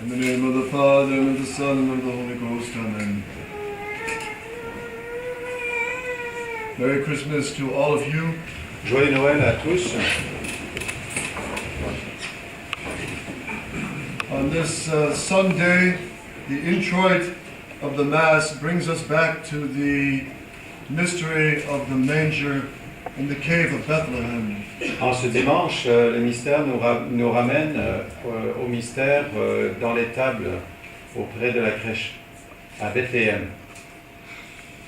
In the name of the Father, and of the Son, and of the Holy Ghost, Amen. Merry Christmas to all of you. Joyeux Noël à tous. On this Sunday, the introit of the Mass brings us back to the mystery of the manger in the cave of Bethlehem. En ce dimanche, le mystère nous ramène au mystère dans l'étable auprès de la crèche à Bethléem.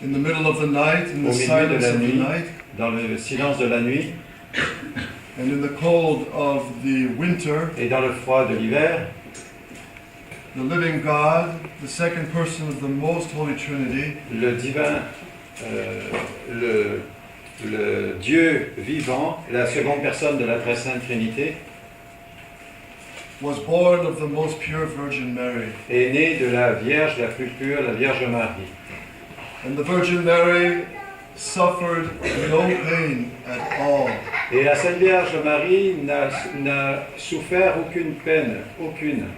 In the middle of the night, in the Au milieu de silence la of the nuit, night, dans le silence de la nuit and in the cold of the winter, et dans le froid de l'hiver, the living God, the second person of the most holy Trinity, le divin, le Dieu vivant, la seconde personne de la très sainte Trinité, was born of the most pure Virgin Mary. est né de la Vierge la plus pure, la Vierge Marie. And the Virgin Mary suffered no pain at all. Et la Sainte Vierge Marie n'a souffert aucune peine, aucune.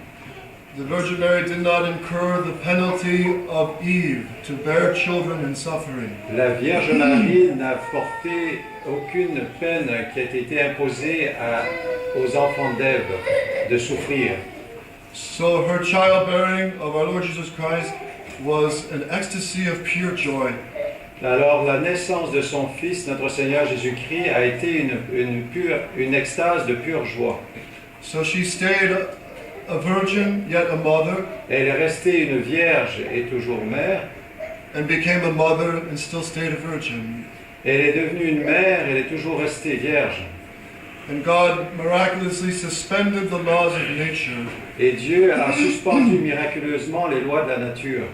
The Virgin Mary did not incur the penalty of Eve to bear children in suffering. La Vierge Marie n'a porté aucune peine qui a été imposée aux enfants d'Ève de souffrir. So her childbearing of our Lord Jesus Christ was an ecstasy of pure joy. Alors la naissance de son Fils, notre Seigneur Jésus-Christ, a été une extase de pure joie. So she stayed a virgin, yet a mother, Elle est restée une vierge et toujours mère. and became a mother and still stayed a virgin. Elle est devenue une mère, elle est toujours restée vierge. And God miraculously suspended the laws of nature Et Dieu a suspendu miraculeusement les lois de la nature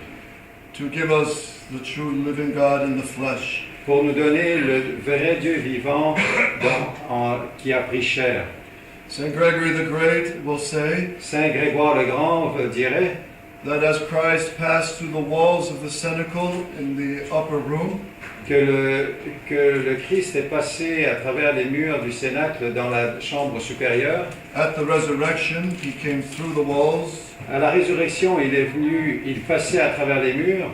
to give us the true living God in the flesh. pour nous donner le vrai Dieu vivant qui a pris chair. St. Gregory the Great will say Saint Grégoire le Grand dirait that as Christ passed through the walls of the cenacle in the upper room, que le Christ est passé à travers les murs du Cénacle dans la chambre supérieure. at the resurrection he came through the walls. À la résurrection, il passait à travers les murs.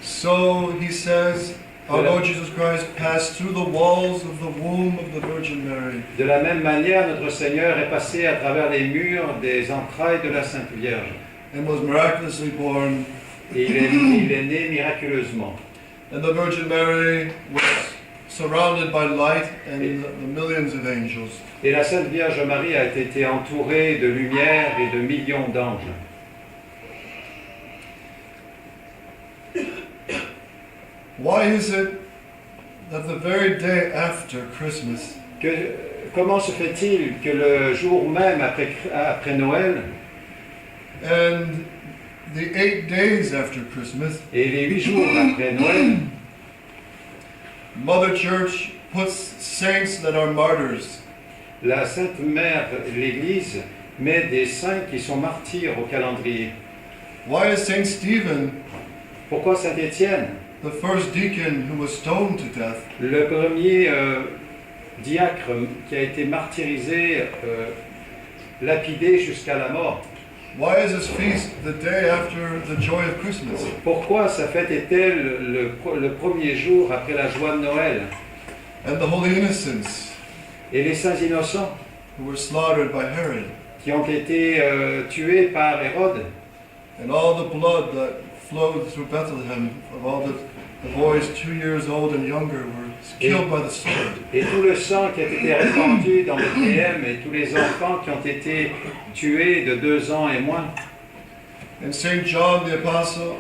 So he says, our Lord Jesus Christ passed through the walls of the womb of the Virgin Mary. De la même manière, notre Seigneur est passé à travers les murs des entrailles de la Sainte Vierge. And was miraculously born. Et il est né miraculeusement. And the Virgin Mary was surrounded by light and the millions of angels. Et la Sainte Vierge Marie a été entourée de lumière et de millions d'anges. Why is it that the very day after Christmas, Comment se fait-il que le jour même après Noël and the 8 days after Christmas, et les 8 jours après Noël, Mother Church puts saints that are martyrs? la Sainte Mère, l'Église, met des saints qui sont martyrs au calendrier? Why is Saint Stephen, Pourquoi Saint Étienne, the first deacon who was stoned to death, le premier diacre qui a été martyrisé, lapidé jusqu'à la mort? why is his feast the day after the joy of Christmas? Pourquoi sa fête est-elle le premier jour après la joie de Noël? And the holy innocents Et les saints innocents who were slaughtered by Herod, qui ont été tués par Hérode, and all the blood that flowed through Bethlehem of all the boys 2 years old and younger were killed by the sword. et tout le sang qui a été répandu dans Bethléem et tous les enfants qui ont été tués de 2 ans et moins. And Saint John the Apostle,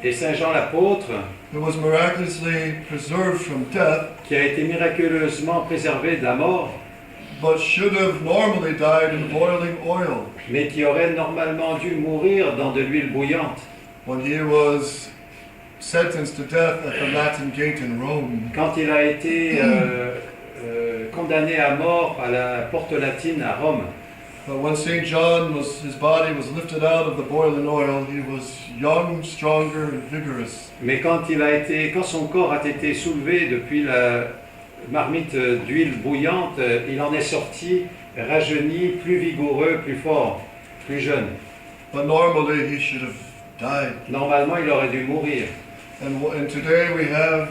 Et Saint Jean l'apôtre, who was miraculously preserved from death, qui a été miraculeusement préservé de la mort, but should have normally died in boiling oil mais qui aurait normalement dû mourir dans de l'huile bouillante when he was sentenced to death at the Latin Gate in Rome. quand il a été condamné à mort à la porte latine à Rome. But when Saint John his body was lifted out of the boiling oil, he was young, stronger, and vigorous. Mais quand son corps a été soulevé depuis la marmite d'huile bouillante, il en est sorti rajeuni, plus vigoureux, plus fort. plus jeune. But normally he should have died. Normalement, il aurait dû mourir. And today we have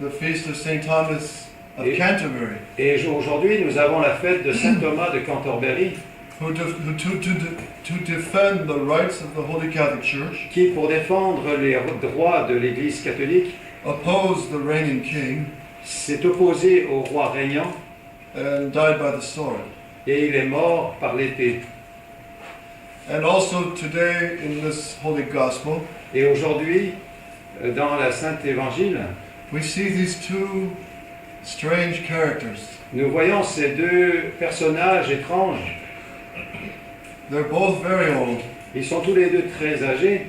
the feast of St. Thomas of Et- Canterbury, Et aujourd'hui, nous avons la fête de Saint Thomas de Canterbury, to defend the rights of the Holy Catholic Church, qui, pour défendre les droits de l'Église catholique, opposed the reigning king, s'est opposé au roi régnant and died by the sword. et il est mort par l'épée. And also today in this Holy Gospel, Et aujourd'hui, dans la Sainte Évangile, we see these two strange characters. nous voyons ces deux personnages étranges. They're both very old. Ils sont tous les deux très âgés.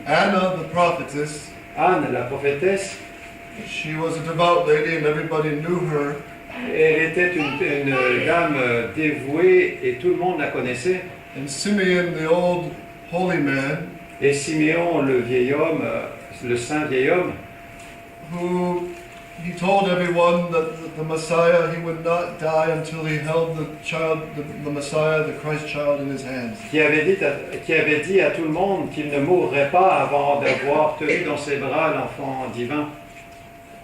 Anna, the prophetess, Anne, la prophétesse, she was a devout lady and everybody knew her. elle était une dame dévouée et tout le monde la connaissait. And Simeon, the old holy man, Et Siméon, le vieil homme, le saint vieil homme, who he told everyone that the Messiah, he would not die until he held the child, the Messiah, the Christ child in his hands. qui avait dit à tout le monde qu'il ne mourrait pas avant d'avoir tenu dans ses bras l'enfant divin.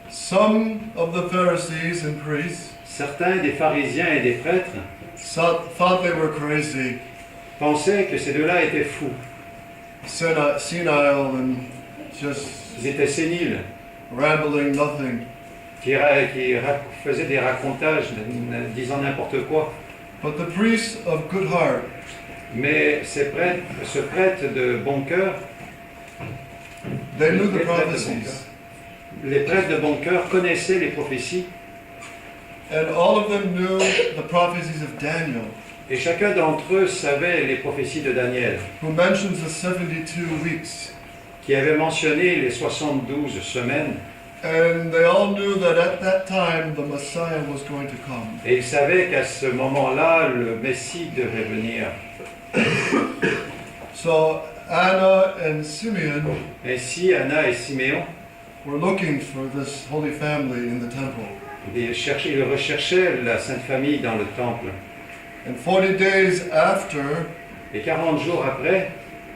Some of the Pharisees and priests Certains des pharisiens et des prêtres thought they were crazy, pensaient que ces deux-là étaient fous. senile, and just Ils étaient séniles, rambling nothing. qui faisaient des racontages disant n'importe quoi. But the priests of good heart, Mais ce prêtre de bon cœur, they knew the les prêtres de bon prophecies. cœur, les prêtres de bon cœur connaissaient les prophéties And all of them knew the prophecies of Daniel, et chacun d'entre eux savait les prophéties de Daniel, who mentions the 72 weeks. qui avait mentionné les 72 semaines. And they all knew that at that time the Messiah was going to come. Et ils savaient qu'à ce moment-là, le Messie devait venir. So Anna and Simeon Ainsi, Anna et Siméon, were looking for this holy family in the temple. ils recherchaient la Sainte Famille dans le temple. And 40 days after Et 40 jours après,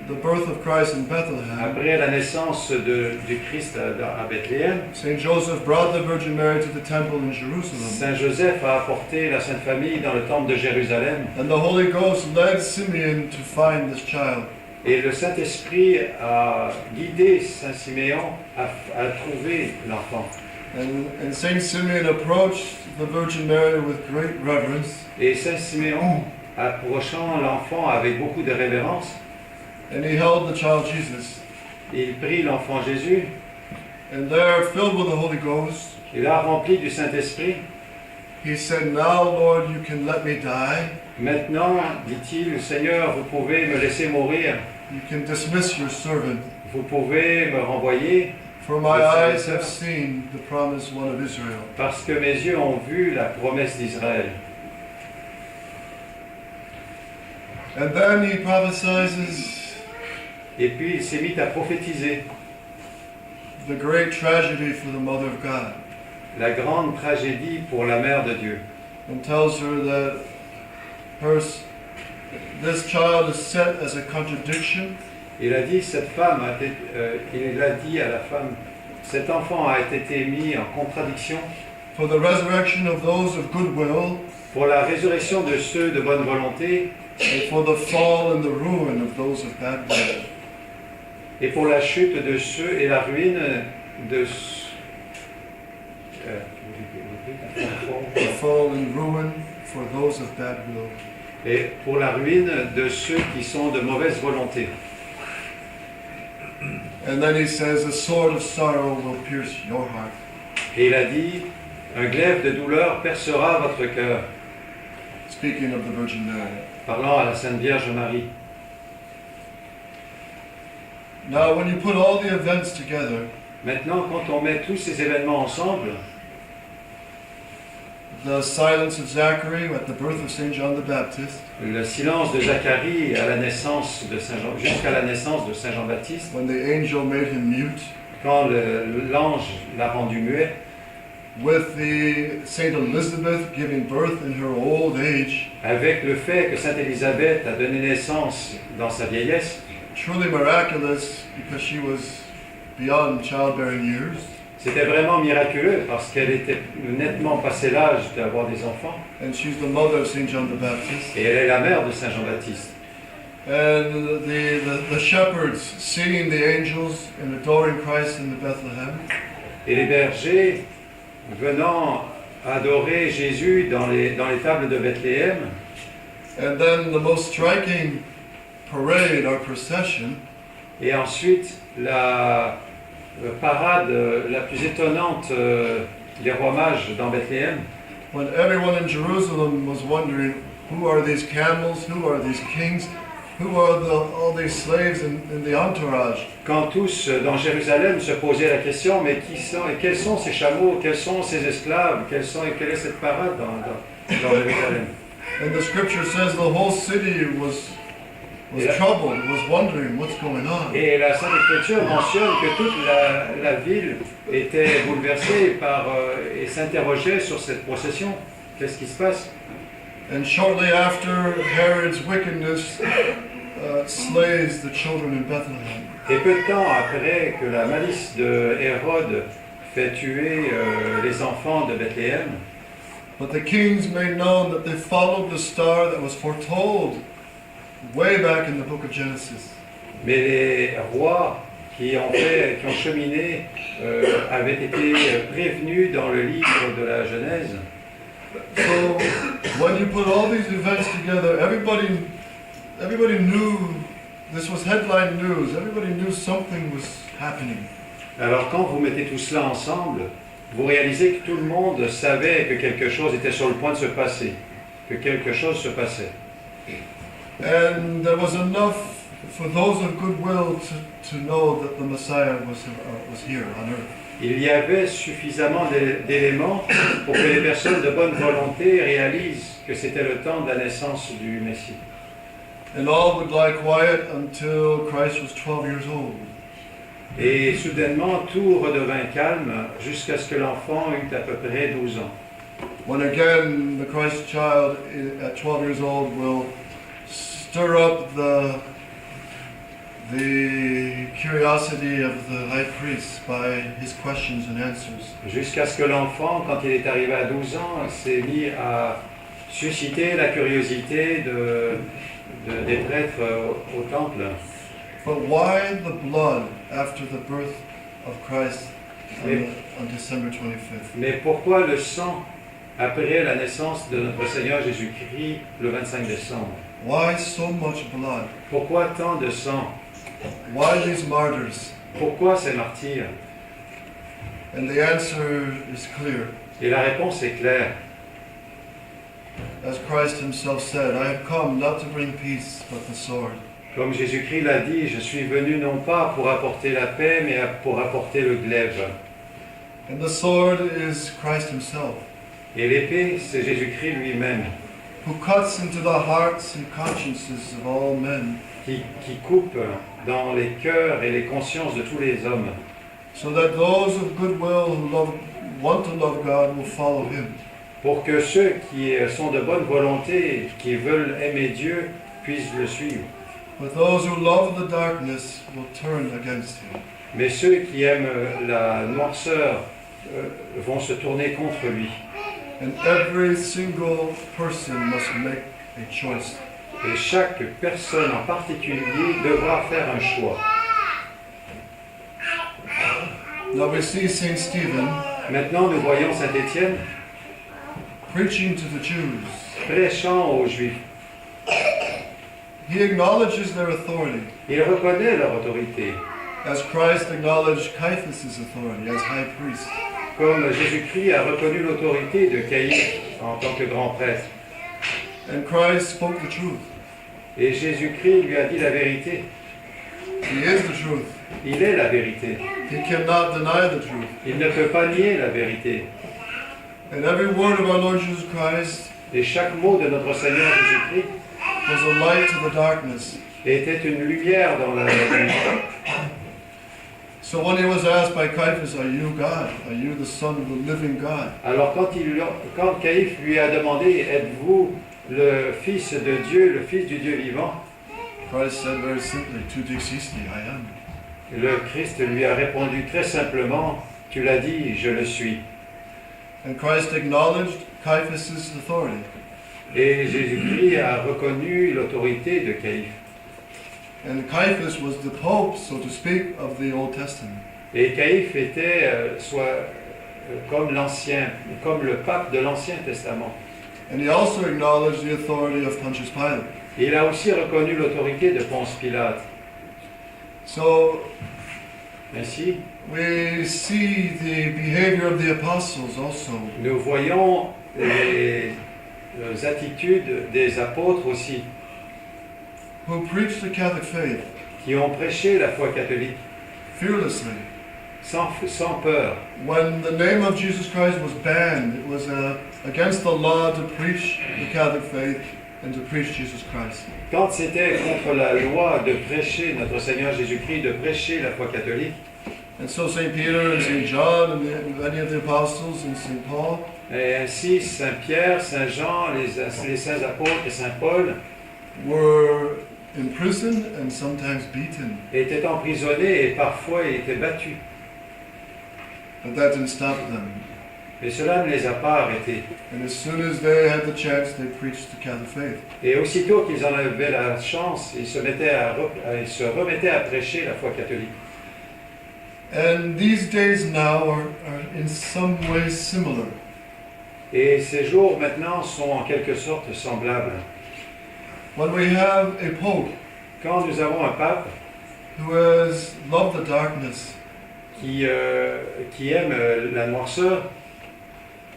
the birth of Christ in Bethlehem, après la naissance du Christ à Bethléem, St. Joseph brought the Virgin Mary to the temple in Jerusalem. Saint Joseph a apporté la Sainte Famille dans le temple de Jérusalem. And the Holy Ghost led Simeon to find this child. Et le Saint-Esprit a guidé Saint Siméon à trouver l'enfant. And St. Simeon approached the Virgin Mary with great reverence. Et Saint Siméon, approchant l'enfant avec beaucoup de révérence, And he held the child Jesus. il prit l'enfant Jésus, And there, filled with the Holy Ghost, et là rempli du Saint-Esprit, he said, "Now, Lord, you can let me die. maintenant, dit-il, Seigneur, vous pouvez me laisser mourir, You can dismiss your servant. vous pouvez me renvoyer, For my eyes have seen the promised one of Israel." parce que mes yeux ont vu la promesse d'Israël. And then he prophesies Et puis il s'est mis à prophétiser the great tragedy for the Mother of God, la grande tragédie pour la Mère de Dieu. and tells her that this child is set as a contradiction Il a dit, il a dit à la femme, cet enfant a été mis en contradiction for the resurrection of those of goodwill pour la résurrection de ceux de bonne volonté and for the fall and the ruin of those of bad will. et pour la chute de ceux et la ruine de The fall and ruin for those of bad will. et pour la ruine de ceux qui sont de mauvaise volonté. And then he says, "A sword of sorrow will pierce your heart." Et il a dit, un glaive de douleur percera votre cœur, Speaking of the Virgin Mary. parlant à la Sainte Vierge Marie. Now, when you put all the events together, Maintenant, quand on met tous ces événements ensemble, the silence of Zachary at the birth of St. John the Baptist, le silence de Zacharie à la naissance de Saint Jean, jusqu'à la naissance de Saint Jean-Baptiste, when the angel made him mute, quand l'ange l'a rendu muet, with the Saint Elizabeth giving birth in her old age, avec le fait que Sainte Élisabeth a donné naissance dans sa vieillesse, truly miraculous because she was beyond childbearing years. c'était vraiment miraculeux parce qu'elle était nettement passé l'âge d'avoir des enfants. And she's the mother of Saint John the Baptist. Et elle est la mère de Saint Jean-Baptiste. And the shepherds seeing the angels and adoring Christ in the Bethlehem. Et les bergers venant adorer Jésus dans les tables de Bethléem. And then the most striking parade or procession Et ensuite, la parade la plus étonnante des rois mages dans Bethléem, when everyone in Jerusalem was wondering, who are these camels, who are these kings, who are all these slaves in the entourage? quand tous dans Jérusalem se posaient la question, mais qui sont et quels sont ces chameaux, quels sont ces esclaves, quelle est cette parade dans Jérusalem? And the scripture says the whole city was Yeah. troubled, was wondering what's going on. Et la Sainte Écriture mentionne que toute la ville était bouleversée et s'interrogeait sur cette procession. Qu'est-ce qui se passe? And shortly after, Herod's wickedness slays the children in Bethlehem. Et peu de temps après que la malice de Hérode fait tuer les enfants de Bethléem, But the kings made known that they followed the star that was foretold way back in the book of Genesis. mais les rois qui ont cheminé avaient été prévenus dans le livre de la Genèse. So when you put all these events together, everybody knew this was headline news. Everybody knew something was happening. Alors quand vous mettez tout cela ensemble, vous réalisez que tout le monde savait que quelque chose était sur le point de se passer, que quelque chose se passait. And there was enough for those of goodwill to know that the Messiah was here on earth. Il y avait suffisamment d'éléments pour que les personnes de bonne volonté réalisent que c'était le temps de la naissance du Messie. And all would lie quiet until Christ was 12 years old. Et soudainement, tout redevint calme jusqu'à ce que l'enfant eût à peu près 12 ans. When again the Christ child at 12 years old will stir up the curiosity of the high priest by his questions and answers. Jusqu'à ce que l'enfant, quand il est arrivé à 12 ans, s'est mis à susciter la curiosité des prêtres au temple. But why the blood after the birth of Christ on December 25th? Mais pourquoi le sang après la naissance de notre Seigneur Jésus-Christ le 25 décembre? Why so much blood? Pourquoi tant de sang? Why these martyrs? Pourquoi ces martyrs? And the answer is clear. Et la réponse est claire. As Christ himself said, I have come not to bring peace, but the sword. Comme Jésus-Christ l'a dit, je suis venu non pas pour apporter la paix, mais pour apporter le glaive. And the sword is Christ himself, Et l'épée, c'est Jésus-Christ lui-même, who cuts into the hearts and consciences of all men, qui coupe dans les cœurs et les consciences de tous les hommes, so that those of goodwill who want to love God will follow him. pour que ceux qui sont de bonne volonté, qui veulent aimer Dieu, puissent le suivre. But those who love the darkness will turn against him. Mais ceux qui aiment la noirceur vont se tourner contre lui. And every single person must make a choice. Et chaque personne en particulier devra faire un choix. Now we see Saint Stephen Maintenant, nous voyons Saint Étienne preaching to the Jews. prêchant aux Juifs. He acknowledges their authority, Il reconnaît leur autorité, as Christ acknowledged Caiaphas' authority as high priest. comme Jésus-Christ a reconnu l'autorité de Caïphe en tant que grand prêtre. And Christ spoke the truth. Et Jésus-Christ lui a dit la vérité. He is the truth. Il est la vérité. He cannot deny the truth. Il ne peut pas nier la vérité. And every word of our Lord Jesus Christ Et chaque mot de notre Seigneur Jésus-Christ was a light to the darkness. était une lumière dans la nuit. So when he was asked by Caiaphas, "Are you God? Are you the Son of the living God?" Alors quand Caïphe lui a demandé, êtes-vous le Fils de Dieu, le Fils du Dieu vivant, Christ said very simply, "Tu dixistes, I am." le Christ lui a répondu très simplement, tu l'as dit, je le suis. And Christ acknowledged Caiaphas' authority. Et Jésus-Christ a reconnu l'autorité de Caïphe. And Caiaphas was the Pope, so to speak, of the Old Testament. Et Caïphe était comme le pape de l'Ancien Testament. And he also acknowledged the authority of Pontius Pilate. Et il a aussi reconnu l'autorité de Ponce Pilate. So Ainsi, we see the behavior of the apostles also. nous voyons les attitudes des apôtres aussi, Who preached the Catholic faith qui ont prêché la foi catholique fearlessly. sans peur. When the name of Jesus Christ was banned, it was against the law to preach the Catholic faith and to preach Jesus Christ. Quand c'était contre la loi de prêcher notre Seigneur Jésus-Christ, de prêcher la foi catholique, And so St. Peter and St. John and many of the apostles and St. Paul et ainsi Saint Pierre, Saint Jean, les saints apôtres et Saint Paul were imprisoned and sometimes beaten. étaient emprisonnés et parfois étaient battus. But that didn't stop them. Mais cela ne les a pas arrêtés. And as soon as they had the chance, they preached the Catholic faith. Et aussitôt qu'ils en avaient la chance, ils se remettaient à prêcher la foi catholique. And these days now are in some ways similar. Et ces jours maintenant sont en quelque sorte semblables. When we have a pope Quand nous avons un pape who has loved the darkness, qui aime la noirceur,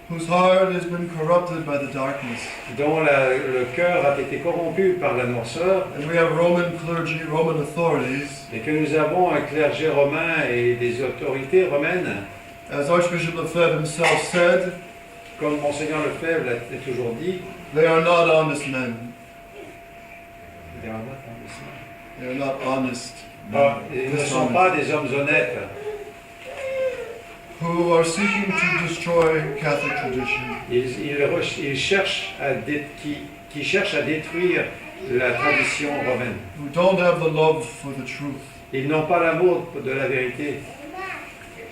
whose heart has been corrupted by the darkness, dont le cœur a été corrompu par la noirceur, and we have Roman clergy, Roman authorities, et que nous avons un clergé romain et des autorités romaines, as Archbishop Lefebvre himself said, comme Monseigneur Lefebvre l'a toujours dit, they are not honest men. They are not honest ils ne sont pas des hommes honnêtes, who are seeking to destroy Catholic tradition. ils cherchent qui cherchent à détruire la tradition romaine. Who don't have the love for the truth. Ils n'ont pas l'amour de la vérité.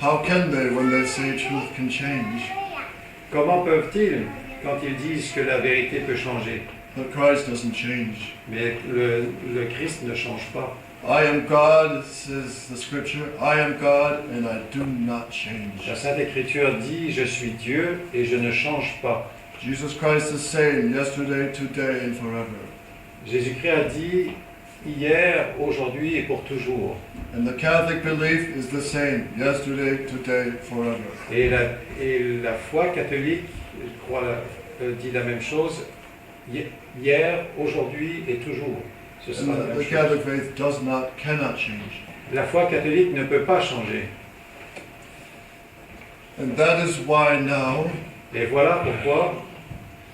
How can they when they say truth can change? Comment peuvent-ils quand ils disent que la vérité peut changer? But Christ doesn't change. Mais le Christ ne change pas. I am God, says the scripture. I am God and I do not change. La Sainte Écriture dit, je suis Dieu et je ne change pas. Jesus Christ is same yesterday, today and forever. Jésus-Christ a dit, hier, aujourd'hui et pour toujours. And the Catholic belief is the same yesterday, today, forever. Et la foi catholique, je crois, dit la même chose, hier, aujourd'hui et toujours. Ce sera la And même the chose. Catholic faith cannot change. La foi catholique ne peut pas changer. And that is why now, Et voilà pourquoi,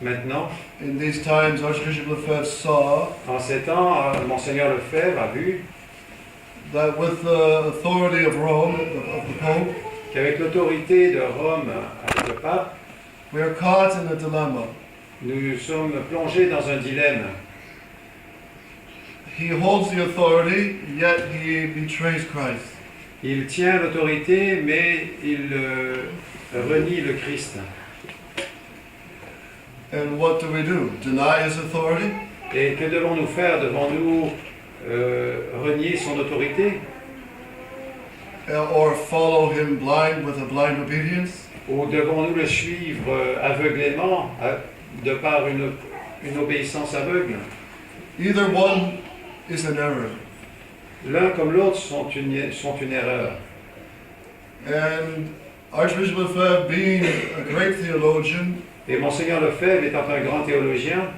maintenant, in these times, Archbishop Lefebvre saw en ces temps, Monseigneur Lefebvre a vu that with the authority of Rome, of the Pope, qu'avec l'autorité de Rome, avec le pape, we are caught in a dilemma. nous sommes plongés dans un dilemme. He holds the authority, yet he betrays Christ. Il tient l'autorité, mais il renie le Christ. And what do? Deny his authority? Et que devons-nous faire? Devons-nous renier son autorité? Or follow him blind with a blind obedience? Ou devons-nous le suivre aveuglément, de par une obéissance aveugle? Either one is an error. L'un comme l'autre sont une erreur. And Archbishop Lefebvre, being a great theologian, Et Monseigneur Lefebvre étant un grand théologien,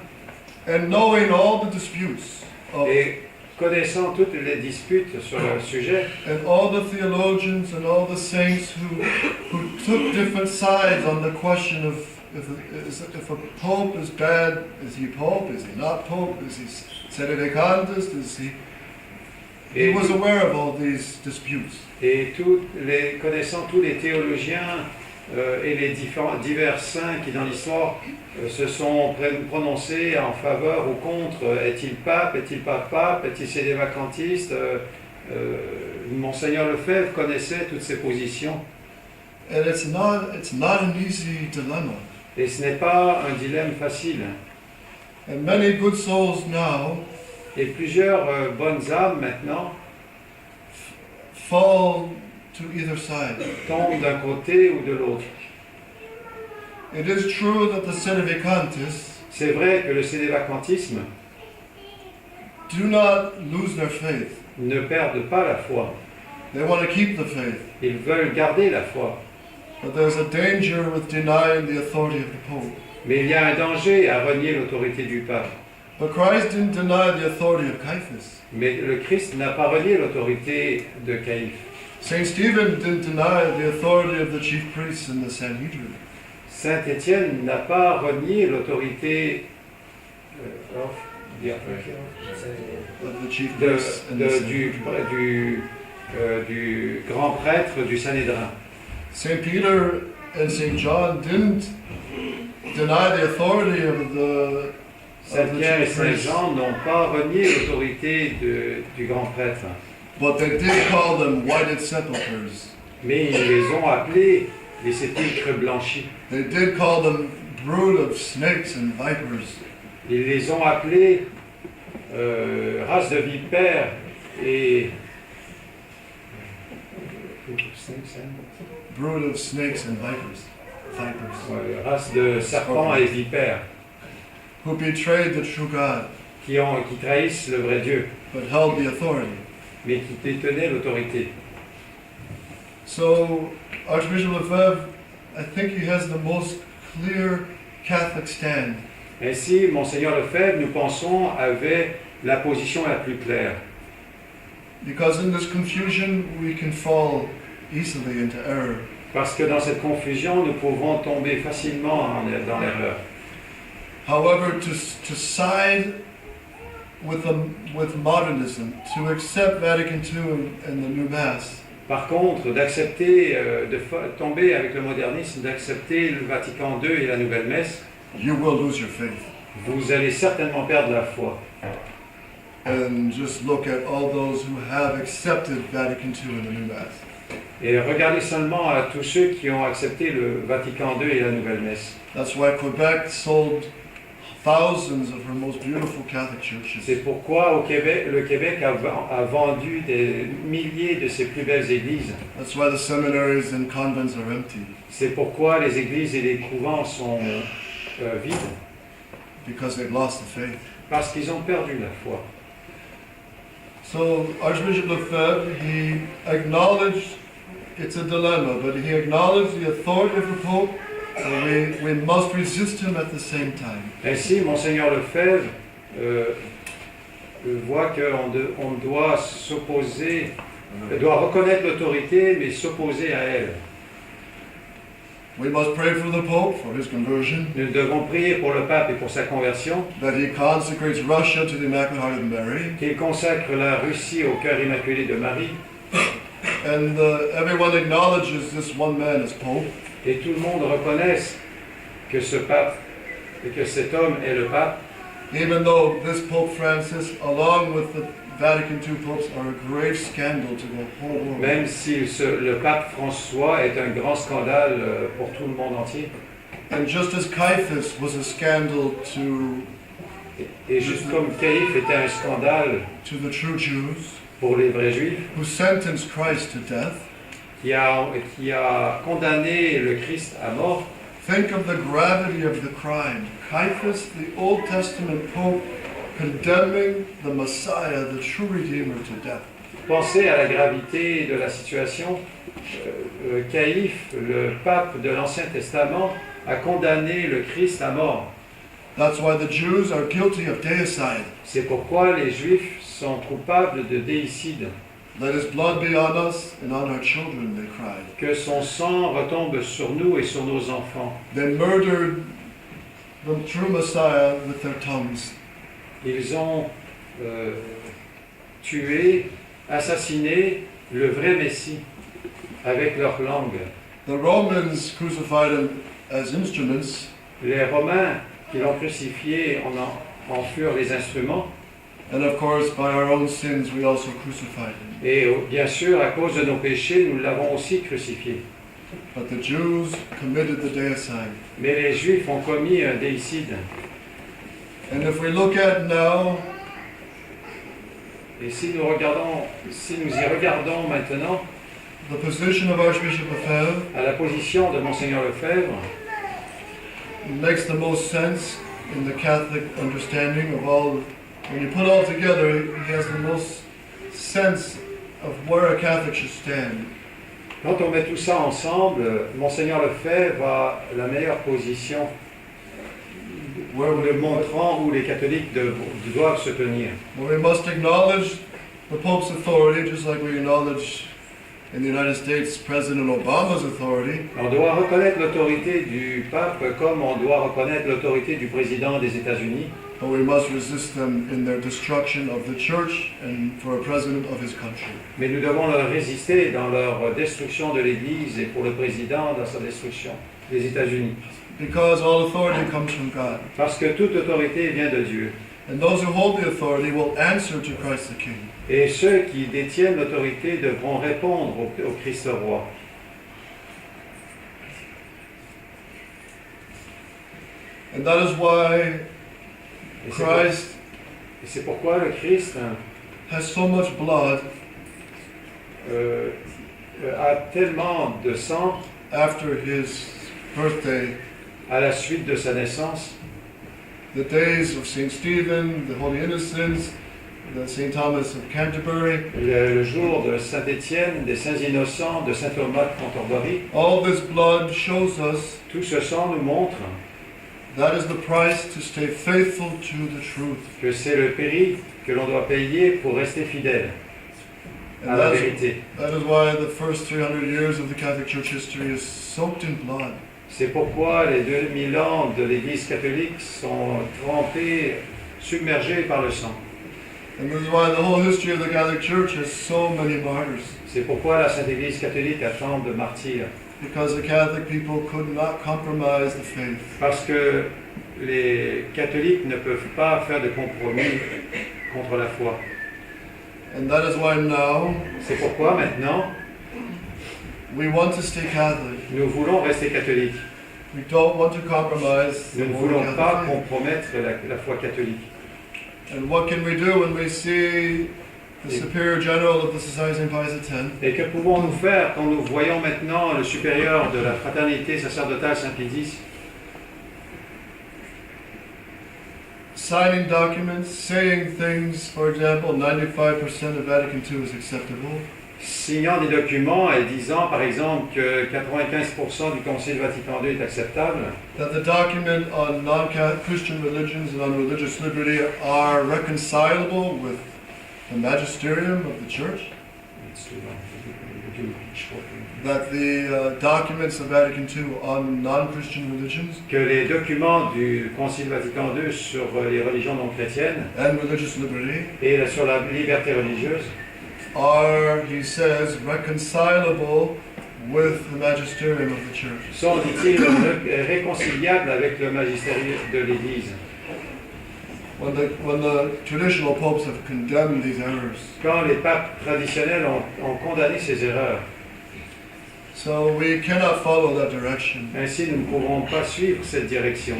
and knowing all the disputes of, et connaissant toutes les disputes sur le sujet, and all the theologians and all the saints who took different sides on the question of if a pope is bad, is he pope? Is he not pope? Is he sedevacantist? He Et, was aware of all these disputes. connaissant tous les théologiens et les divers saints qui dans l'histoire se sont prononcés en faveur ou contre, est-il pape, est-il pas pape, est-il sédévacantiste, Monseigneur Lefebvre connaissait toutes ces positions. And it's not an easy dilemma. Et ce n'est pas un dilemme facile. And many good souls now Et plusieurs bonnes âmes maintenant fall to either side. tombent d'un côté ou de l'autre. It is true that the Sedevacantists C'est vrai que le sédévacantisme do not lose their faith. ne perdent pas la foi. They want to keep the faith. Ils veulent garder la foi. But there's a danger with denying the authority of the Pope. Mais il y a un danger à renier l'autorité du pape. But Christ didn't deny the authority of Caiaphas. Mais le Christ n'a pas renié l'autorité de Caïphe. Saint Stephen didn't deny the authority of the chief priests and the Sanhedrin. Saint Étienne n'a pas renié l'autorité Of the chief priests and the Sanhedrin. du grand prêtre du Sanhédrin. Saint Peter and Saint John didn't deny the authority of the Saint Pierre et chief Saint priests, Jean n'ont pas renié l'autorité du grand prêtre. but they did call them whited sepulchres. Mais ils les ont appelés les sépulcres blanchis. They did call them brood of snakes and vipers. Ils les ont appelés race de vipères et Brood of snakes and vipers. race de serpents et vipères Who betrayed the true God, qui trahissent le vrai Dieu, but held the authority. mais qui détenaient l'autorité. So, Archbishop Lefebvre, I think he has the most clear Catholic stand. Ainsi, Monseigneur Lefebvre, nous pensons, avait la position la plus claire. Because in this confusion, we can fall easily into error. Parce que dans cette confusion, nous pouvons tomber facilement dans l'erreur. However, to side with modernism, to accept Vatican II and the new Mass, Par contre, d'accepter, tomber avec le modernisme, d'accepter le Vatican II et la Nouvelle Messe, you will lose your faith. vous allez certainement perdre la foi. And just look at all those who have accepted Vatican II and the new Mass. Et regardez seulement à tous ceux qui ont accepté le Vatican II et la Nouvelle Messe. That's why Quebec sold thousands of her most beautiful Catholic churches. C'est pourquoi le Québec a vendu des milliers de ses plus belles églises. That's why the seminaries and convents are empty, C'est pourquoi les églises et les couvents sont vides. because they've lost the faith. Parce qu'ils ont perdu la foi. So Archbishop Lefebvre, he acknowledged it's a dilemma, but he acknowledged the authority of the Pope, and we must resist him at the same time. Ainsi, Monseigneur Lefebvre voit qu'on doit s'opposer, doit reconnaître l'autorité, mais s'opposer à elle. We must pray for the Pope, for his conversion, Nous devons prier pour le pape et pour sa conversion, that he consecrates Russia to the Immaculate Heart of Mary, qu'il consacre la Russie au cœur immaculé de Marie, and everyone acknowledges this one man as Pope, et tout le monde reconnaisse que ce pape et que cet homme est le pape, even though this Pope Francis, along with the Vatican II popes, are a grave scandal to the whole world. même si le pape François est un grand scandale pour tout le monde entier. And just as Caiaphas was a scandal to Et juste comme Caïphe était un scandale the true Jews, pour les vrais juifs, who sentenced Christ to death, qui a condamné le Christ à mort, think of the gravity of the crime. Caiaphas, the Old Testament Pope, condemning the Messiah, the true Redeemer, to death. pensez à la gravité de la situation. Caïphe, le pape de l'Ancien Testament, a condamné le Christ à mort. That's why the Jews are guilty of deicide. C'est pourquoi les Juifs sont coupables de déicide. Let his blood be on us and on our children, they cried. Que son sang retombe sur nous et sur nos enfants. They murdered the true Messiah with their tongues. Ils ont tué assassiner le vrai Messie avec leur langue. The Romans crucified him as instruments, Les Romains qui l'ont crucifié en furent les instruments. and of course, by our own sins, we also crucified him. Et bien sûr, à cause de nos péchés, nous l'avons aussi crucifié. But the Jews committed the deicide. Mais les Juifs ont commis un déicide. And if we look at now, Et si nous y regardons maintenant the position of Archbishop Lefebvre à la position de Monseigneur Lefebvre, makes the most sense in the Catholic understanding of all. When you put all together, he has the most sense of where a Catholic should stand. quand on met tout ça ensemble, Monseigneur Lefebvre a la meilleure position montrant où les catholiques doivent se tenir. We must acknowledge the Pope's authority, just like we acknowledge in the United States President Obama's authority. On doit reconnaître l'autorité du pape comme on doit reconnaître l'autorité du président des États-Unis, But we must resist them in their destruction of the church and for a president of his country. mais nous devons leur résister dans leur destruction de l'Église et pour le président dans sa destruction des États-Unis. Because all authority comes from God. Parce que toute autorité vient de Dieu. And those who hold the authority will answer to Christ the King. Et ceux qui détiennent l'autorité devront répondre au Christ roi. And that is why Et Christ c'est pourquoi le Christ has so much blood a tellement de sang after his birthday. à la suite de sa naissance. The days of St. Stephen, the Holy Innocents, the St. Thomas of Canterbury, Le jour de Saint-Étienne, des Saints Innocents, de Saint Thomas de Canterbury, all this blood shows us tout ce sang nous montre that is the price to stay faithful to the truth. que c'est le prix que l'on doit payer pour rester fidèle à And la that is, vérité. that is why the first 300 years of the Catholic Church history is soaked in blood. C'est pourquoi les 2000 ans de l'Église catholique sont trempés, submergés par le sang. And this is why the whole history of the Catholic Church has so many martyrs. C'est pourquoi la Sainte Église catholique a tant de martyrs. Because the Catholic people could not compromise the faith. Parce que les catholiques ne peuvent pas faire de compromis contre la foi. And that is why now C'est pourquoi maintenant, we want to stay Catholic. nous voulons rester catholiques. We don't want to compromise the Nous ne Holy voulons pas Catholic faith. compromettre la foi catholique. And what can we do when we see the Superior General of the Society of St. Pius X Et que pouvons-nous faire quand nous voyons maintenant le supérieur de la fraternité sacerdotale Saint-Pie X signing documents, saying things, for example, 95% of Vatican II is acceptable, signant des documents et disant par exemple que 95% du Concile Vatican II est acceptable, that the document on non-Christian religions and on religious liberty are reconcilable with the magisterium of the Church, that the documents of Vatican II on non-Christian religions que les documents du Concile Vatican II sur les religions non chrétiennes and religious liberty et sur la liberté religieuse are, he says, reconcilable with the magisterium of the Church. sont, dit-il, réconciliables avec le magistère de l'Église. When the traditional popes have condemned these errors. Quand les papes traditionnels ont condamné ces erreurs, So we cannot follow that direction. ainsi nous ne pourrons pas suivre cette direction.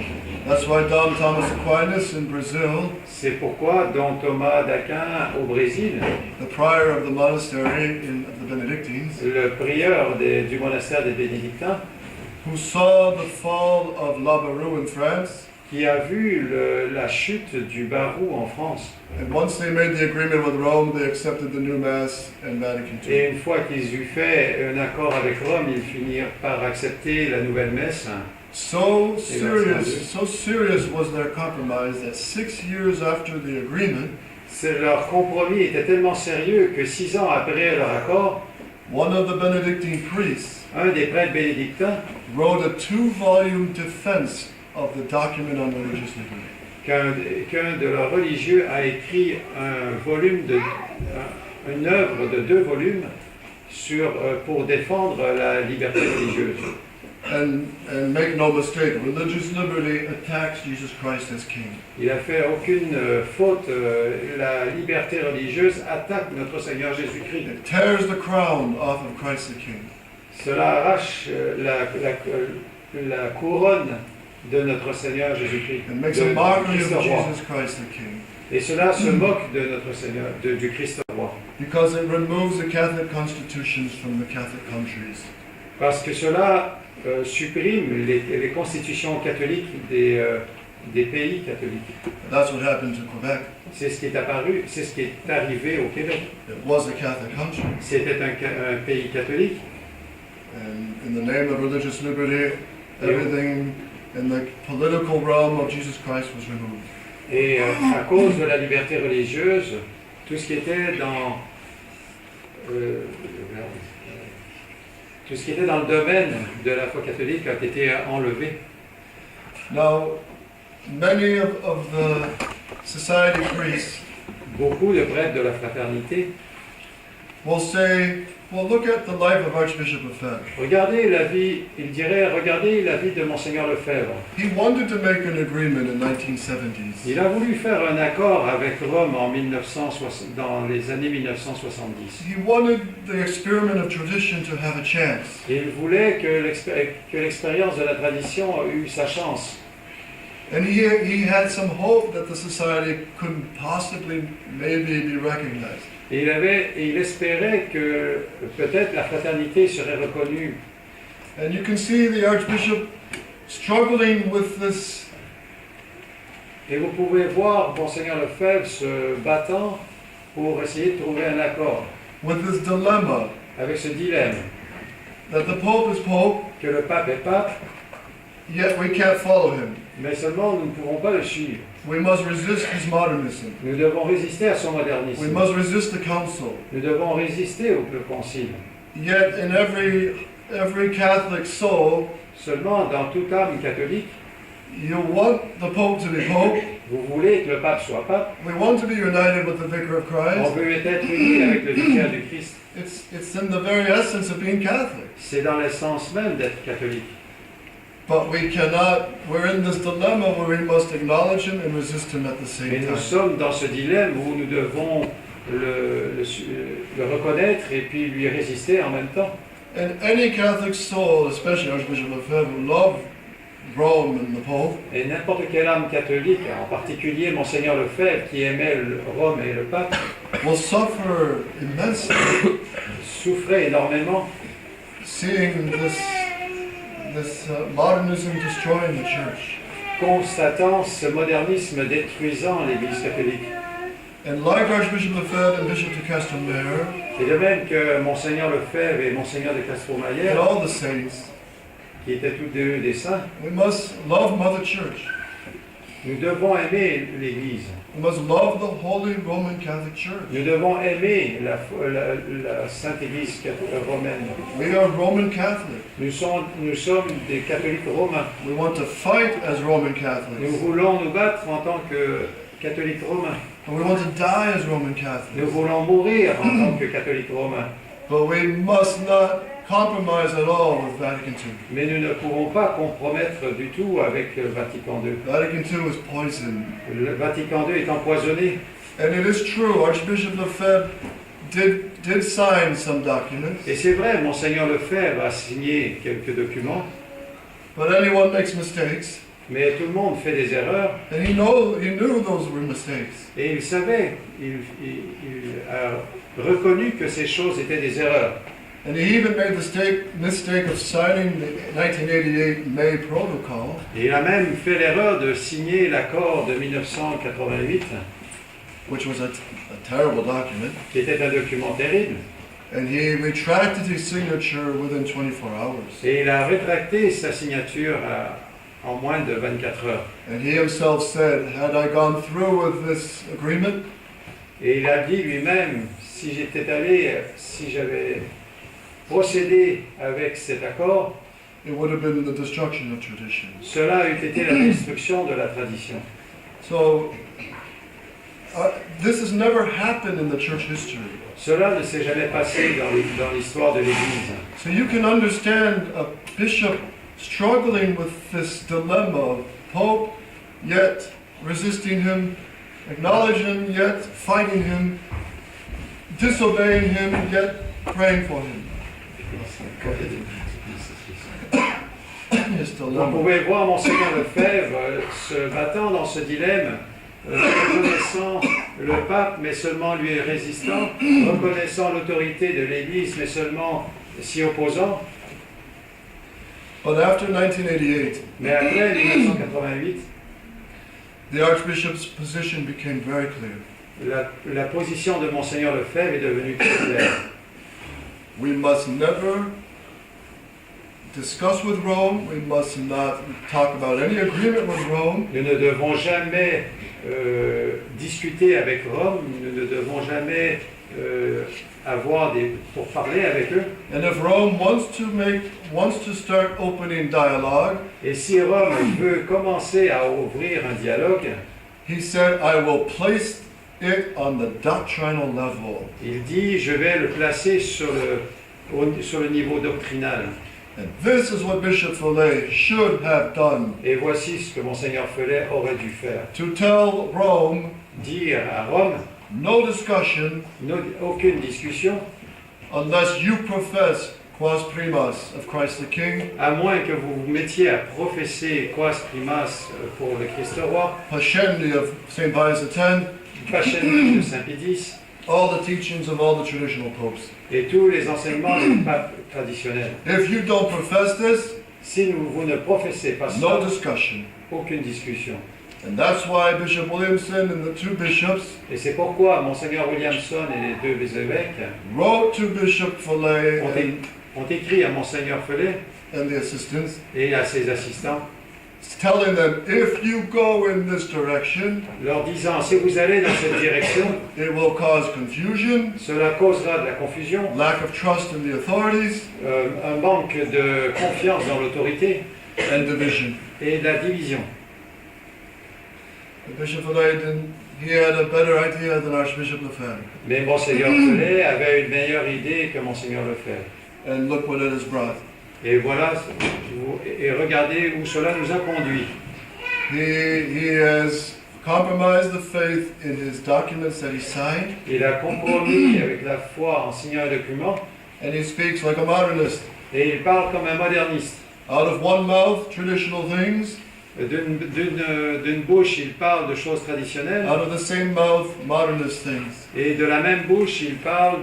That's why Dom Thomas Aquinas in Brazil, C'est pourquoi Don Thomas d'Aquin au Brésil, the prior of the monastery of the Benedictines, le prieur du monastère des Bénédictins, who saw the fall of La Barou in France, qui a vu la chute du Barou en France. and once they made the agreement with Rome, they accepted the new Mass and Vatican II. Et une fois qu'ils eurent fait un accord avec Rome, ils finirent par accepter la nouvelle messe. So serious was their compromise that 6 years after the agreement, Leur compromis était tellement sérieux que 6 ans après leur accord, one of the Benedictine priests un des prêtres bénédictins, wrote a 2-volume defense of the document on religious liberty. qu'un de leurs religieux a écrit un volume une œuvre de 2 volumes pour défendre la liberté religieuse. And make no mistake, religious liberty attacks Jesus Christ as King. Il a fait aucune faute. La liberté religieuse attaque notre Seigneur Jésus-Christ. It tears the crown off of Christ the King. Cela arrache la couronne de notre Seigneur Jésus-Christ. It makes de- a du mockery Christ of roi. Jesus Christ the King. Et cela se moque de notre Seigneur, du Christ roi. Because it removes the Catholic constitutions from the Catholic countries. Parce que cela supprime les constitutions catholiques des pays catholiques. That's what happened to Quebec. C'est ce qui est apparu, c'est ce qui est arrivé au Québec. It was a Catholic country. C'était un pays catholique. And in the name of religious liberty, everything in the political realm of Jesus Christ was removed. Et à cause de la liberté religieuse, tout ce qui était dans le domaine de la foi catholique a été enlevé. Now, many of the society priests Beaucoup de prêtres de la fraternité, will say, well, look at the life of Archbishop Lefebvre. regardez la vie de Monseigneur Lefebvre. He wanted to make an agreement in 1970s. Il a voulu faire un accord avec Rome dans les années 1970. He wanted the experiment of tradition to have a chance. Il voulait que l'expérience de la tradition ait eu sa chance. And he had some hope that the society couldn't possibly maybe be recognized. Et il espérait que peut-être la fraternité serait reconnue. And you can see the Archbishop struggling with this. Et vous pouvez voir Monseigneur Lefebvre se battant pour essayer de trouver un accord With this dilemma avec ce dilemme that the Pope is Pope, que le pape est pape, yet we can't follow him. mais seulement nous ne pouvons pas le suivre. We must resist his modernism. Nous devons résister à son We modernisme. must resist the council. Nous devons résister au concile. Yet in every Catholic soul, Seulement, dans toute âme catholique, you want the Pope to be Pope. vous voulez que le pape soit pape. We want to be united with the Vicar of On Christ. veut être unis avec le vicaire du Christ. It's in the very essence of being Catholic. C'est dans l'essence même d'être catholique. But we cannot, we're in this dilemma where we must acknowledge him and resist him at the Mais same nous time. sommes dans ce dilemme où nous devons le reconnaître et puis lui résister en même temps. And any Catholic soul, especially Archbishop Lefebvre, who loved Rome and the Pope, Et n'importe quelle âme catholique, en particulier Monseigneur Lefebvre, qui aimait Rome et le pape, will suffer immensely souffrait énormément seeing this modernism destroying the church. constatant ce modernisme détruisant l'Église catholique. And like Archbishop Lefebvre and Bishop de Castelmaire Et de même que Monseigneur Lefebvre et Monseigneur de and Castelmaire, all the saints, qui étaient tous deux des saints, we must love Mother Church. nous devons aimer l'Église. We must love the Holy Roman Catholic Church. Nous devons aimer la Sainte Église romaine. We are Roman Catholic. Nous sommes des catholiques romains. We want to fight as Roman Nous Catholics. voulons nous battre en tant que catholiques romains. And we want to die as Roman Nous Catholics. voulons mourir en tant que catholiques romains. But we must not compromise at all with Vatican II. Mais nous ne pouvons pas compromettre du tout avec le Vatican II. Vatican II is poison. Le Vatican II est empoisonné. And it is true, Archbishop Lefebvre did sign some documents. Et c'est vrai, Monseigneur Lefebvre a signé quelques documents, But anyone makes mistakes. mais tout le monde fait des erreurs. And he knew those were mistakes. Et il savait, il a reconnu que ces choses étaient des erreurs. And he even made the mistake of signing the 1988 May Protocol, Et il a même fait l'erreur de signer l'accord de 1988, which was a terrible document. qui était un document terrible. And he retracted his signature within 24 hours. Et il a rétracté sa signature en moins de 24 heures. And he himself said, had I gone through with this agreement, Et il a dit lui-même, si j'avais procédé avec cet accord, it would have been the destruction of tradition. cela eût été la destruction de la tradition. So, This has never happened in the church history. Cela ne s'est jamais passé dans l'histoire de l'Église. So you can understand a bishop struggling with this dilemma of Pope, yet resisting him, acknowledging him, yet fighting him, disobeying him, yet praying for him. His Vous dilemma. pouvez voir Monseigneur Lefebvre se battant dans ce dilemme, reconnaissant le pape mais seulement lui résistant, reconnaissant l'autorité de l'Église mais seulement s'y opposant. But after 1988, Mais après 1988, the Archbishop's position became very clear. la position de Monseigneur Lefebvre est devenue très claire. We must never discuss with Rome. We must not talk about any agreement with Rome. Nous ne devons jamais discuter avec Rome, nous ne devons jamais pour parler avec eux. And if Rome wants to start opening dialogue, Et si Rome veut commencer à ouvrir un dialogue, he said, I will place it on the doctrinal level. il dit, je vais le placer sur le niveau doctrinal. And this is what Bishop Follet should have done. Et voici ce que Monseigneur Follet aurait dû faire. To tell Rome, Dire à Rome, no discussion aucune discussion, unless you profess quas primas of Christ the King, à moins que vous vous mettiez à professer quas primas pour le Christ roi, Pascendi of St. Pius X, Pascendi de Saint-Pie, all the teachings of all the traditional popes. et tous les enseignements des papes traditionnels. If you don't profess this, Si vous ne professez pas no ça, discussion. aucune discussion. And that's why Bishop Williamson and the two bishops Et c'est pourquoi Monseigneur Williamson et les deux évêques wrote to Bishop Follet ont écrit à Monseigneur Follet and the assistants, et à ses assistants, telling them, if you go in this direction, leur disant, si vous allez dans cette direction, it will cause confusion, cela causera de la confusion, lack of trust in the authorities, un manque de confiance dans l'autorité and division. et de la division. Bishop Follet he had a better idea than Archbishop Lefebvre. Mais Monseigneur Follet avait une meilleure idée que Monseigneur Lefebvre. And look what it has brought. Et voilà, et regardez où cela nous a conduit. He has compromised the faith in his documents that he signed, Il a compromis avec la foi en signant un document, and he speaks like a modernist. et il parle comme un moderniste. Out of one mouth, traditional things. D'une bouche, il parle de choses traditionnelles, Out of the same mouth, modernist things. et de la même bouche, il parle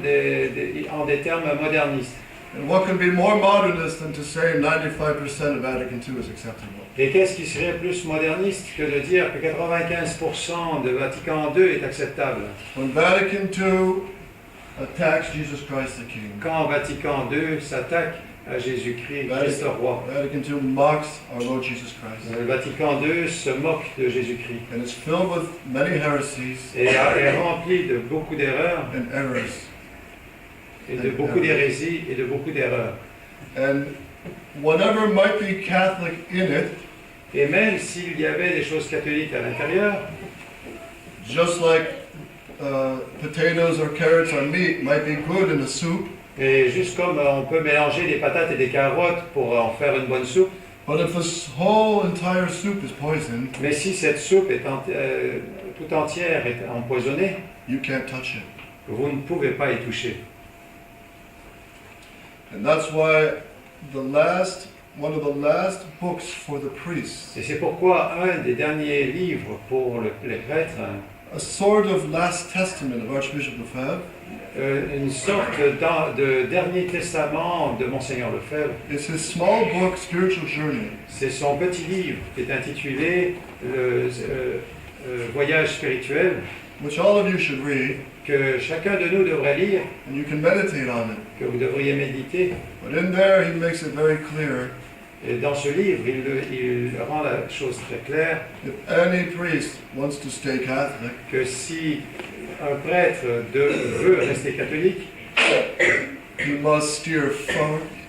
en des termes modernistes. And what can be more modernist than to say 95% of Vatican II is acceptable? Et qu'est-ce qui serait plus moderniste que de dire que 95% de Vatican II est acceptable? When Vatican II attacks Jesus Christ the King, Quand Vatican II s'attaque à Jésus-Christ, Christ le roi. Vatican II mocks our Lord Jesus Christ. Le Vatican II se moque de Jésus-Christ And it's filled with many heresies et est rempli de beaucoup d'erreurs, and errors. et de beaucoup d'hérésies et de beaucoup d'erreurs. And whatever might be Catholic in it, Et même s'il y avait des choses catholiques à l'intérieur, just like potatoes or carrots or meat might be good in a soup, et juste comme on peut mélanger des patates et des carottes pour en faire une bonne soupe, but if this whole entire soup is poisoned, mais si cette soupe est tout entière est empoisonnée, you can't touch it. vous ne pouvez pas y toucher. And that's why one of the last books for the priests, Et c'est pourquoi un des derniers livres pour les prêtres, a sort of last testament of Archbishop Lefebvre, une sorte de dernier testament de Monseigneur Lefebvre, is his small book, Spiritual Journey. c'est son petit livre qui est intitulé Voyage spirituel, Which all of you should read, que chacun de nous devrait lire, and you can meditate on it. que vous devriez méditer. But in there, he makes it very clear, Et dans ce livre, il rend la chose très claire if any priest wants to stay Catholic, que si un prêtre veut rester catholique, he must steer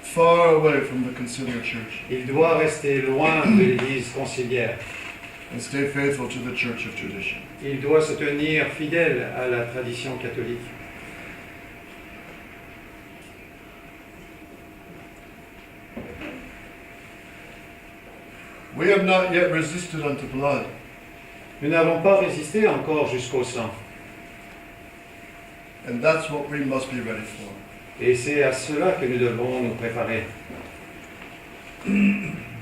far away from the conciliar church. il doit rester loin de l'Église conciliaire. and stay faithful to the church of tradition. Il doit se tenir fidèle à la tradition catholique. We have not yet resisted unto blood, Nous n'avons pas résisté encore jusqu'au sang. and that's what we must be ready for. Et c'est à cela que nous devons nous préparer.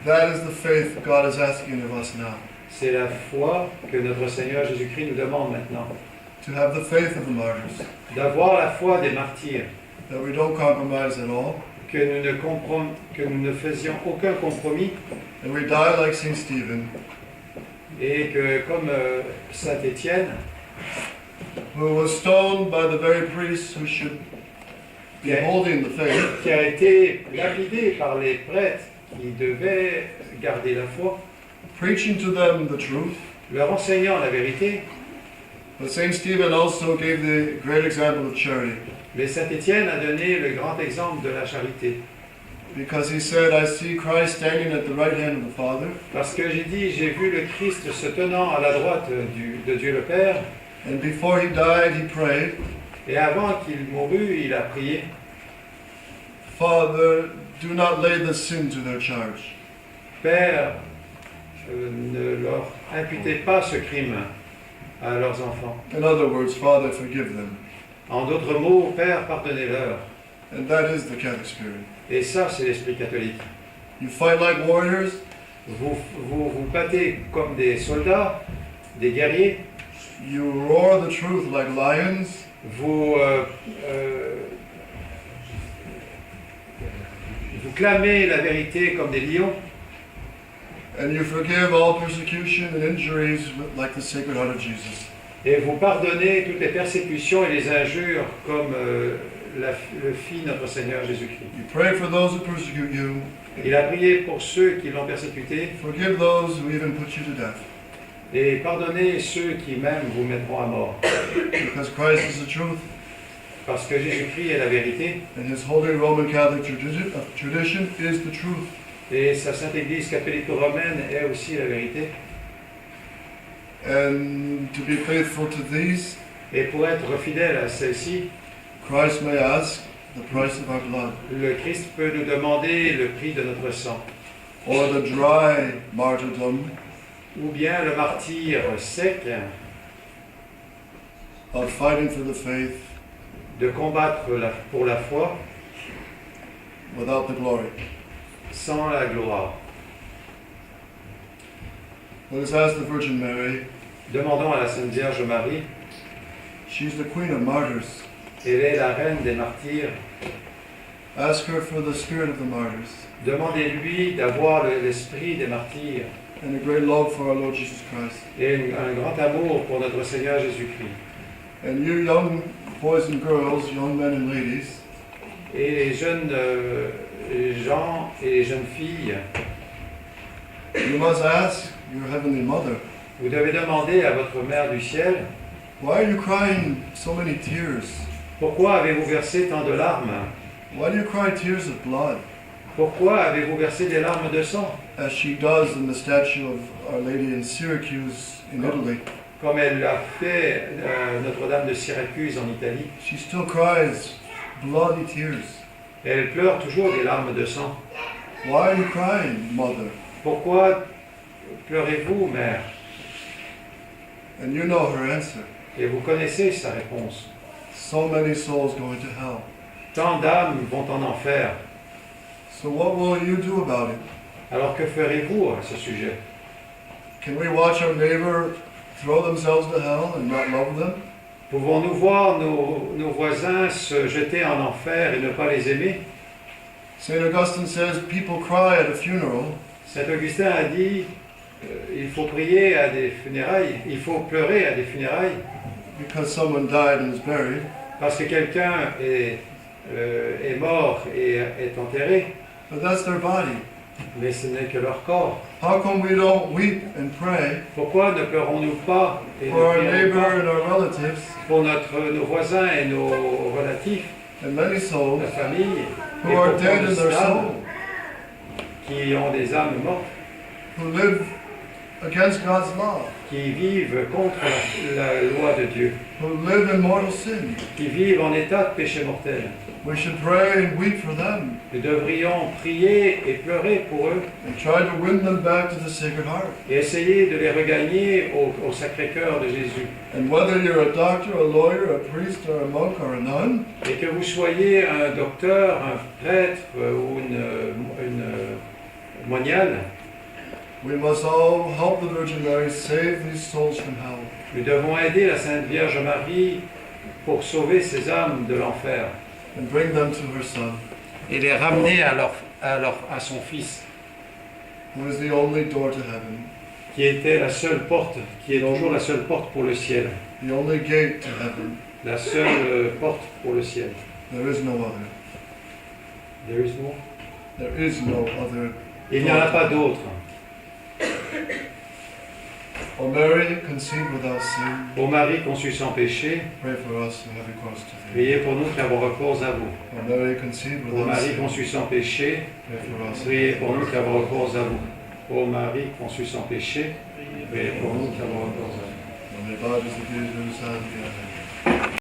That is the faith God is asking of us now. C'est la foi que notre Seigneur Jésus-Christ nous demande maintenant. To have the faith of the martyrs, D'avoir la foi des martyrs, that we don't compromise at all, que nous ne faisions aucun compromis and we die like St. Stephen, et que comme Saint Étienne, who was stoned by the very priests who should be holding the faith, qui a été lapidé par les prêtres qui devaient garder la foi, preaching to them the truth. leur enseignant la vérité. But St. Stephen also gave the great example of charity, Mais Saint Étienne a donné le grand exemple de la charité. because he said, I see Christ standing at the right hand of the Father, Parce que j'ai vu le Christ se tenant à la droite de Dieu le Père, and before he died, he prayed, et avant qu'il mourût, il a prié, Father, do not lay the sin to their charge. Père, ne leur imputez pas ce crime à leurs enfants. In other words, Father, forgive them. En d'autres mots, Père, pardonnez-leur. And that is the Catholic spirit. Et ça, c'est l'esprit catholique. You fight like warriors, Vous battez comme des soldats, des guerriers. you roar the truth like lions, Vous clamez la vérité comme des lions. and you forgive all persecution and injuries like the Sacred Heart of Jesus. Et vous pardonnez toutes les persécutions et les injures comme le fit notre Seigneur Jésus-Christ. You pray for those who persecute you, Il a prié pour ceux qui l'ont persécuté forgive those who even put you to death, et pardonnez ceux qui même vous mettront à mort. because Christ is the truth, Parce que Jésus-Christ est la vérité and his holy Roman Catholic tradition is the truth. et sa Sainte Église catholique romaine est aussi la vérité. And to be faithful to these, Et pour être fidèle à celle-ci, Christ may ask the price of our blood, le Christ peut nous demander le prix de notre sang, or the dry martyrdom ou bien le martyre sec of fighting for the faith de combattre pour la foi without the glory. sans la gloire. Let us ask the Virgin Mary. Demandons à la Sainte Vierge Marie, She's the queen of martyrs. elle est la reine des martyrs. Ask her for the spirit of the martyrs Demandez-lui d'avoir l'esprit des martyrs and a great love for our Lord Jesus Christ. et un grand amour pour notre Seigneur Jésus-Christ. And you young boys and girls, young men and ladies, Et les jeunes gens et les jeunes filles, you must ask your heavenly mother, vous devez demander à votre Mère du ciel, why are you crying so many tears? pourquoi avez-vous versé tant de larmes? Why do you cry tears of blood, Pourquoi avez-vous versé des larmes de sang, as she does in the statue of Our Lady in Syracuse in Italy? comme elle l'a fait Notre-Dame de Syracuse en Italie? She still cries bloody tears. Elle pleure toujours des larmes de sang. Why are you crying, mother? Pourquoi pleurez-vous, Mère? And you know her answer. Et vous connaissez sa réponse. So many souls going to hell. Tant d'âmes vont en enfer. So what will you do about it? Alors que ferez-vous à ce sujet? Can we watch our neighbor throw themselves to hell and not love them? Pouvons-nous voir nos voisins se jeter en enfer et ne pas les aimer? St. Augustine says people cry at a funeral Saint Augustin a dit, il faut prier à des funérailles, il faut pleurer à des funérailles, because someone died and is buried, parce que quelqu'un est mort et est enterré, but that's their body. mais ce n'est que leur corps. How come we don't weep and pray Pourquoi ne pleurons-nous pas et ne for our prions neighbor pas and our relatives pour nos voisins et nos relatifs, and many souls la famille, who et are pour dead in tant their d'âmes soul, qui ont des âmes mortes, who live against God's law, qui vivent contre la loi de Dieu, who live in mortal sin. qui vivent en état de péché mortel. We should pray and weep for them Nous devrions prier et pleurer pour eux and try to win them back to the Sacred Heart. et essayer de les regagner au Sacré-Cœur de Jésus. And whether you're a doctor, a lawyer, a priest, or a monk, or a nun, Et que vous soyez un docteur, un prêtre ou une moniale, we must all help the Virgin Mary save these souls from hell. nous devons aider la Sainte Vierge Marie pour sauver ces âmes de l'enfer And bring them to her Son, et les ramener à son Fils, who is the only door to heaven, qui était la seule porte, qui est toujours la seule porte pour le ciel, the only gate to heaven. la seule porte pour le ciel. There is no other. There is no- There is no other. Il n'y en a pas d'autre. O Mary, conceived without sin, Ô Marie conçue sans péché, pray for us who have recourse to thee. priez pour nous qui avons recours à vous. O Mary, conceived Ô without Marie sin, conçue sans péché, pray for us. priez pour nous qui avons recours à vous. Ô Marie conçue sans péché, priez pour nous qui avons recours à vous. Dans les bas de Jésus, Sainte Vierge.